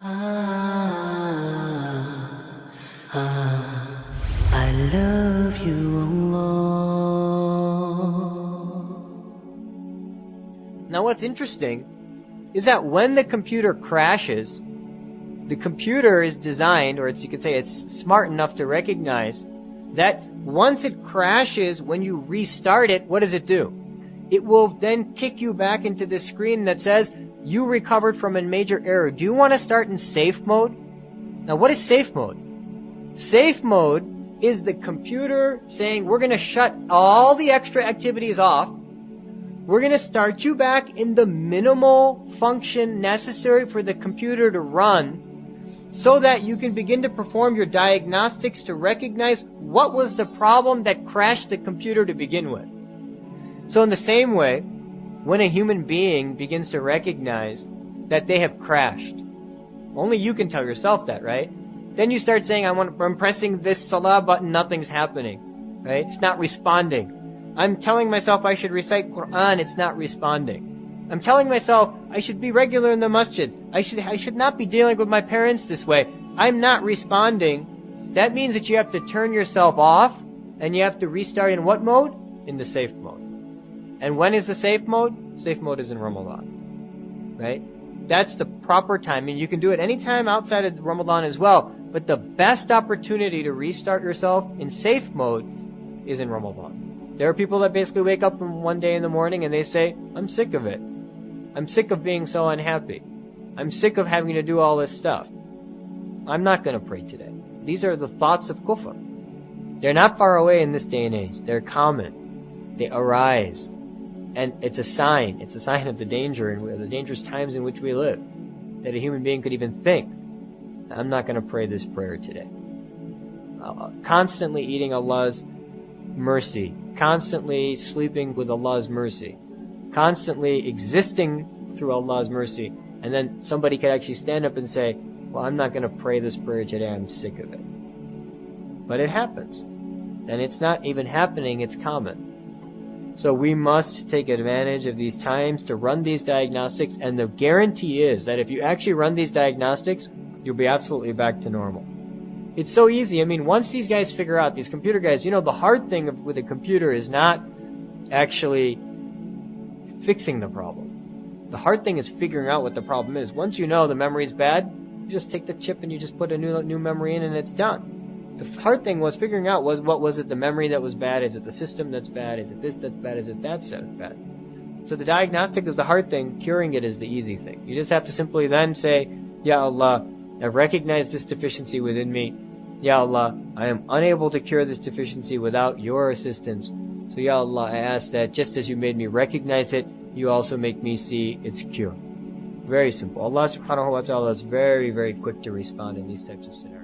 I love you, Allah. Now what's interesting is that when the computer crashes, the computer is designed, or you could say it's smart enough to recognize that once it crashes, when you restart it, what does it do? It will then kick you back into the screen that says, you recovered from a major error. Do you want to start in safe mode? Now what is safe mode? Safe mode is the computer saying, we're going to shut all the extra activities off. We're going to start you back in the minimal function necessary for the computer to run so that you can begin to perform your diagnostics to recognize what was the problem that crashed the computer to begin with. So in the same way, when a human being begins to recognize that they have crashed, only you can tell yourself that, right? Then you start saying, I'm pressing this salah button, nothing's happening, right? It's not responding. I'm telling myself I should recite Quran, it's not responding. I'm telling myself I should be regular in the masjid. I should not be dealing with my parents this way. I'm not responding. That means that you have to turn yourself off and you have to restart in what mode? In the safe mode. And when is the safe mode? Safe mode is in Ramadan, right? That's the proper time. And you can do it anytime outside of Ramadan as well. But the best opportunity to restart yourself in safe mode is in Ramadan. There are people that basically wake up one day in the morning and they say, I'm sick of it. I'm sick of being so unhappy. I'm sick of having to do all this stuff. I'm not going to pray today. These are the thoughts of kufr. They're not far away in this day and age. They're common. They arise. And it's a sign. It's a sign of the danger and the dangerous times in which we live. That a human being could even think, I'm not going to pray this prayer today. Constantly eating Allah's mercy. Constantly sleeping with Allah's mercy. Constantly existing through Allah's mercy. And then somebody could actually stand up and say, well, I'm not going to pray this prayer today. I'm sick of it. But it happens. And it's not even happening. It's common. So we must take advantage of these times to run these diagnostics, and the guarantee is that if you actually run these diagnostics, you'll be absolutely back to normal. It's so easy. I mean, once these guys figure out, these computer guys, the hard thing with a computer is not actually fixing the problem. The hard thing is figuring out what the problem is. Once you know the memory's bad, you just take the chip and you just put a new memory in and it's done. The hard thing was figuring out what was it the memory that was bad? Is it the system that's bad? Is it this that's bad? Is it that's bad? So the diagnostic is the hard thing. Curing it is the easy thing. You just have to simply then say, Ya Allah, I've recognized this deficiency within me. Ya Allah, I am unable to cure this deficiency without your assistance. So Ya Allah, I ask that just as you made me recognize it, you also make me see its cure. Very simple. Allah subhanahu wa ta'ala is very, very quick to respond in these types of scenarios.